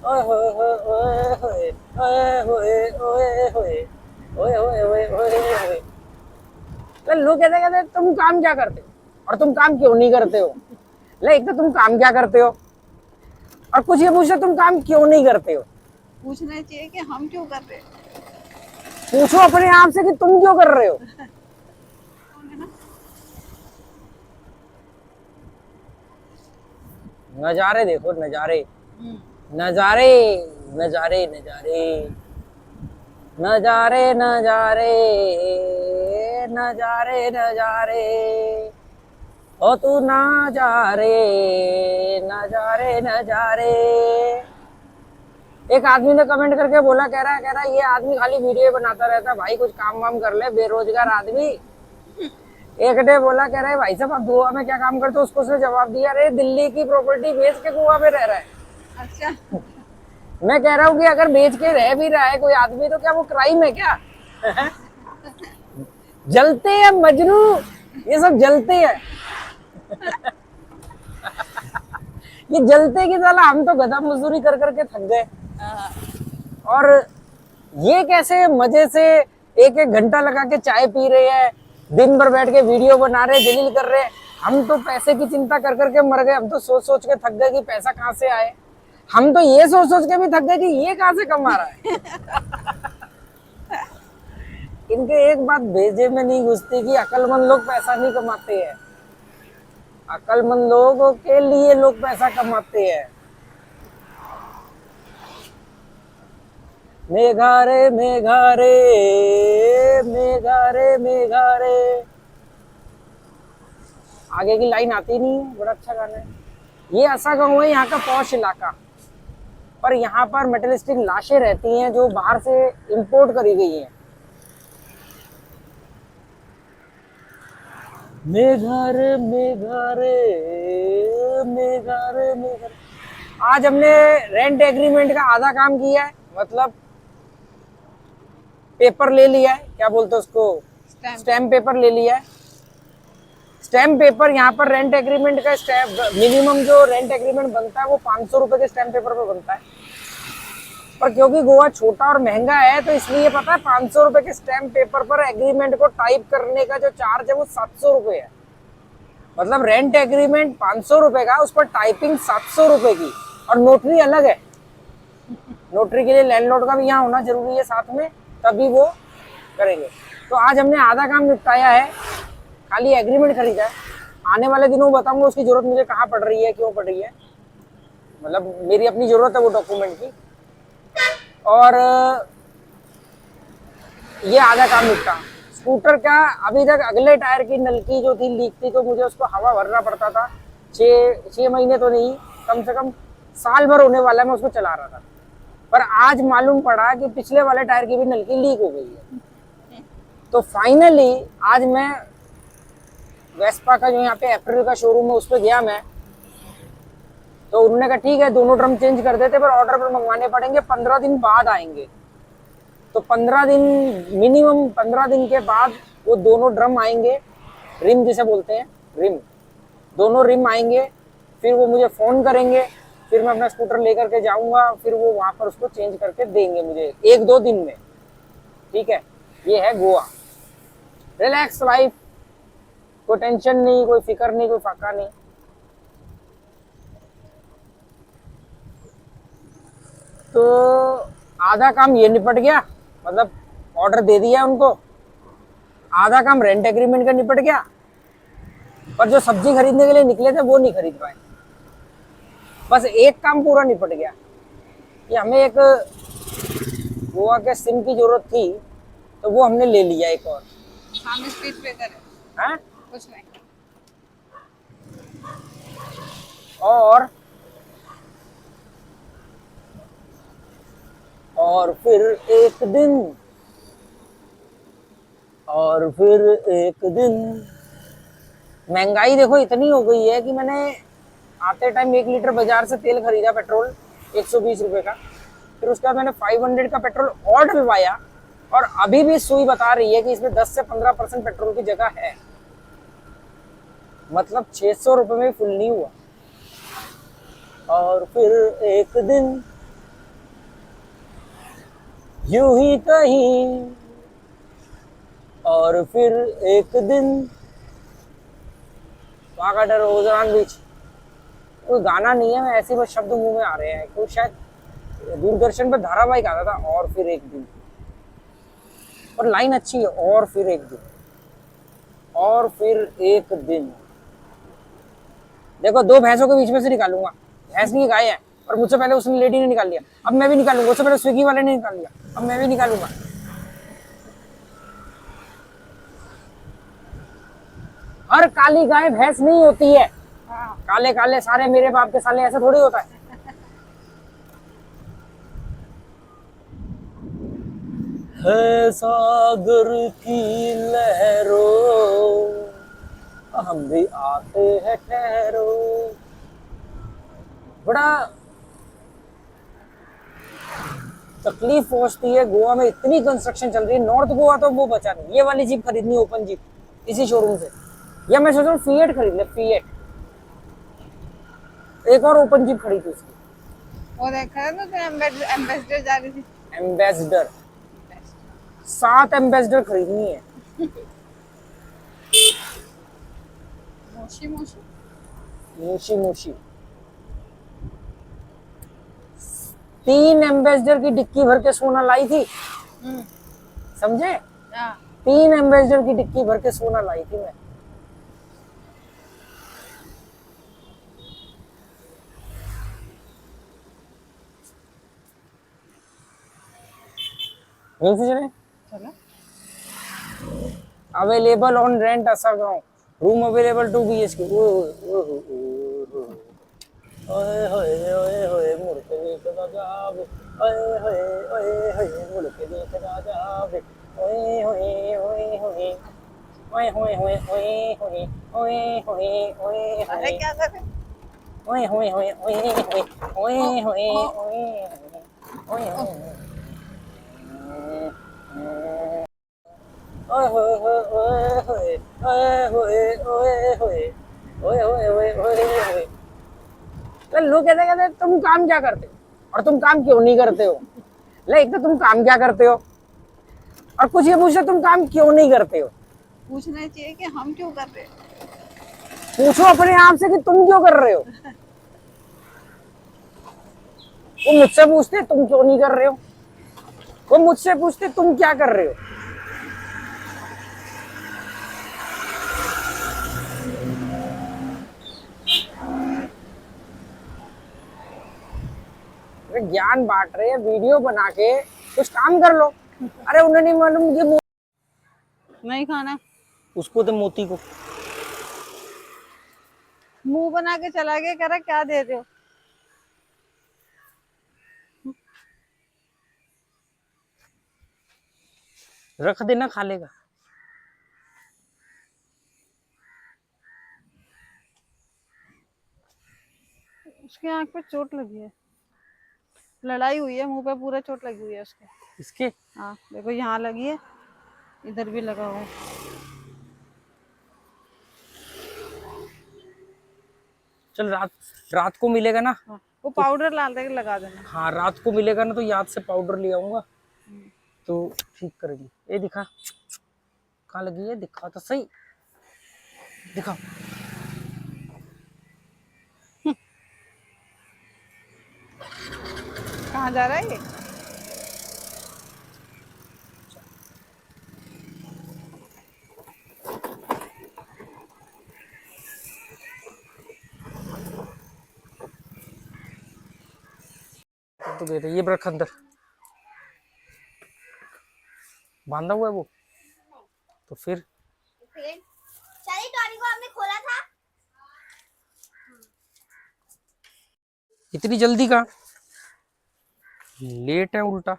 ओए होए होए होए होए होए ओए होए ओए होए होए ओए होए। तो लोग कहते कहते तुम काम क्या करते हो और तुम काम क्यों नहीं करते हो। ले एक तो तुम काम क्या करते हो और कुछ ये पूछते तुम काम क्यों नहीं करते हो। पूछना चाहिए कि हम क्यों कर रहे हैं। पूछो अपने आप से कि तुम क्यों कर रहे हो। है ना। नजारे देखो नजारे हम्म। नजारे नजारे नजारे नजारे नजारे नजारे नजारे ओ तू नजारे नजारे नजारे। एक आदमी ने कमेंट करके बोला कह रहा ये आदमी खाली वीडियो बनाता रहता भाई कुछ काम वाम कर ले बेरोजगार आदमी। एक ने बोला कह रहा है भाई साहब आप गोवा में क्या काम करते हो उसको उसने जवाब दिया अरे दिल्ली की प्रॉपर्टी बेच के गोवा में रह रहा है। अच्छा। मैं कह रहा हूँ कि अगर बेच के रह भी रहा है कोई आदमी तो क्या वो क्राइम है क्या। जलते हैं मजनू ये सब जलते हैं। ये जलते की साला हम तो गधा मजदूरी कर करके थक गए हाँ। और ये कैसे मजे से एक एक घंटा लगा के चाय पी रहे हैं दिन भर बैठ के वीडियो बना रहे जलील कर रहे। हम तो पैसे की चिंता कर करके मर गए हम तो सोच सोच के थक गए कि पैसा कहाँ से आए। हम तो ये सोच सोच के भी थक गए कि ये कहाँ से कमा रहा है। इनके एक बात भेजे में नहीं घुसती कि अक्लमंद लोग पैसा नहीं कमाते हैं। अक्लमंद लोगों के लिए लोग पैसा कमाते हैं। मेघारे मेघारे मेघारे मेघारे। आगे की लाइन आती नहीं है बड़ा अच्छा गाना है। ये ऐसा गाँव है यहाँ का पॉश इलाका पर यहाँ पर मेटलिस्टिक लाशें रहती हैं जो बाहर से इंपोर्ट करी गई हैं। मेघारे मेघारे मेघारे मेघारे। आज हमने रेंट एग्रीमेंट का आधा काम किया है मतलब पेपर ले लिया है क्या बोलते हैं उसको स्टैम्प। स्टैम्प पेपर ले लिया है। स्टैम्प पेपर यहाँ पर रेंट एग्रीमेंट का स्टैम्प मिनिमम जो रेंट एग्रीमेंट बनता है वो 500 रुपए के स्टैम्प पेपर पर बनता है। पर क्योंकि गोवा छोटा और महंगा है तो इसलिए पता है 500 रुपए के स्टैम्प पेपर पर एग्रीमेंट को टाइप करने का जो चार्ज है वो 700 रुपए है। मतलब रेंट एग्रीमेंट 500 रुपए का उस पर टाइपिंग 700 रुपए की और नोटरी अलग है। नोटरी के लिए लैंडलॉर्ड का भी यहाँ होना जरूरी है साथ में तभी वो करेंगे। तो आज हमने आधा काम निपटाया है खाली एग्रीमेंट खरीदा है। आने वाले दिनों में बताऊंगा उसकी जरूरत मुझे कहाँ पड़ रही है क्यों पड़ रही है। मतलब मेरी अपनी जरूरत है वो डॉक्यूमेंट की और ये आधा काम निपटा। स्कूटर का अभी तक अगले टायर की नलकी जो थी लीक थी तो मुझे उसको हवा भरना पड़ता था। 6 महीने तो नहीं कम से कम साल भर होने वाला है मैं उसको चला रहा था। पर आज मालूम पड़ा कि पिछले वाले टायर की भी नलकी लीक हो गई है। तो फाइनली आज मैं वेस्पा का जो यहाँ पे अप्रैल का शोरूम है उस पर गया मैं। तो उन्होंने कहा ठीक है दोनों ड्रम चेंज कर देते पर ऑर्डर पर मंगवाने पड़ेंगे 15 दिन बाद आएंगे। तो 15 दिन मिनिमम 15 दिन के बाद वो दोनों ड्रम आएंगे रिम जिसे बोलते हैं रिम। दोनों रिम आएंगे फिर वो मुझे फोन करेंगे फिर मैं अपना स्कूटर लेकर के जाऊंगा फिर वो वहां पर उसको चेंज करके देंगे मुझे 1-2 दिन में। ठीक है ये है गोवा रिलैक्स लाइफ कोई टेंशन नहीं कोई फिक्र नहीं कोई फाका नहीं। तो आधा काम ये निपट गया मतलब ऑर्डर दे दिया उनको। आधा काम रेंट एग्रीमेंट का निपट गया पर जो सब्जी खरीदने के लिए निकले थे वो नहीं खरीद पाए। बस एक काम पूरा निपट गया कि हमें एक गोवा के सिम की जरूरत थी तो वो हमने ले लिया एक और। सामने स्पीड ब्रेकर है। है कुछ नहीं। और फिर एक दिन और फिर एक दिन महंगाई देखो इतनी हो गई है कि मैंने आते टाइम 1 लीटर बाजार से तेल खरीदा पेट्रोल 120 रुपए का। फिर उसके बाद मैंने 500 का पेट्रोल और डलवाया और अभी भी सुई बता रही है कि इसमें 10 से 15% पेट्रोल की जगह है। मतलब 600 रुपए में फुल नहीं हुआ। और फिर एक दिन यूं ही कहीं और फिर एक दिन वहां का डर ओजरान बीच। कोई गाना नहीं है, मैं ऐसे बस शब्द मुंह में आ रहे हैं। कोई शायद दूरदर्शन पर धारावाहिक आता था, और फिर एक दिन। और लाइन अच्छी है, और फिर एक दिन, और फिर एक दिन। देखो, दो भैंसों के बीच में से निकालूंगा। भैंस नहीं, गाय है। और मुझसे पहले उसने लेडी ने निकाल लिया, अब मैं भी निकालूंगा। उससे पहले स्विगी वाले ने निकाल लिया, अब मैं भी निकालूंगा। हर काली गाय भैंस नहीं होती है। हाँ। काले काले सारे मेरे बाप के साले, ऐसा थोड़ी होता है। है सागर की लहरों, हम भी आते हैं ठहरो। बड़ा तकलीफ पहुंचती है। गोवा में इतनी कंस्ट्रक्शन चल रही है। नॉर्थ गोवा तो वो बचा नहीं। ये वाली जीप खरीदनी, ओपन जीप, इसी शोरूम से। या मैं सोच रहा हूँ फिएट खरीद ले, फिएट। एक और ओपन जीप खरीदी उसकी, वो देखा है ना, तो एम्बेसडर जा रही थी। एम्बेसडर। 7 एम्बेसडर खरीदनी है। मोशी मोशी। मूशी मूशी। 3 एम्बेसडर की डिक्की भर के सोना लाई थी, हम्म। समझे? हाँ। 3 एम्बेसडर की डिक्की भर के सोना लाई थी मैं। यहीं से चले। चलो। अवेलेबल ऑन रेंट असर गाँव, रूम अवेलेबल 2 BHK। ओए होए ओए होए मुड़ के देखना जावे, ओए होए ओए होए मुड़ के देखना जावे, ओए होए ओए होए ओए होए होए ओए होए ओए होए ओए अरे होए क्या कर रहे? ओए होए होए ओए होए ओ, ओए होए ओ, ओए ओ, होए ओए होए ओए होए ओए होए ओए होए ओए होए ओए होए होए। लोग कहते कहते तुम काम क्या करते हो और तुम काम क्यों नहीं करते हो। ले, एक तो तुम काम क्या करते हो, और कुछ ये पूछते तुम काम क्यों नहीं करते हो। पूछना चाहिए कि हम क्यों कर रहे हैं। पूछो अपने आप से कि तुम क्यों कर रहे हो। वो मुझसे पूछते तुम क्यों नहीं कर रहे हो, वो मुझसे पूछते तुम क्या कर रहे हो। अरे ज्ञान बांट रहे हैं, वीडियो बना के कुछ काम कर लो। अरे उन्हें नहीं मालूम ये नहीं खाना। उसको तो मोती को मुंह बना के चला गया, कह रहा क्या दे रहे हो। रख देना, खा लेगा। उसकी आंख पे चोट लगी है, लड़ाई हुई है, मुंह पे पूरा चोट लगी हुई है उसके। इसके हाँ देखो, यहाँ लगी है, इधर भी लगा हुआ है। चल, रात रात को मिलेगा ना। हाँ, वो पाउडर लाल के लगा देना। हाँ, रात को मिलेगा ना तो याद से पाउडर ले आऊंगा, तो ठीक करेगी। ये दिखा कहाँ लगी है, दिखा तो सही, दिखा। कहाँ जा रहा है ये? तो दे दे, ये रख अंदर, बांधा हुआ है वो। तो फिर सारी टॉनी को आपने खोला था। इतनी जल्दी का लेट है उल्टा।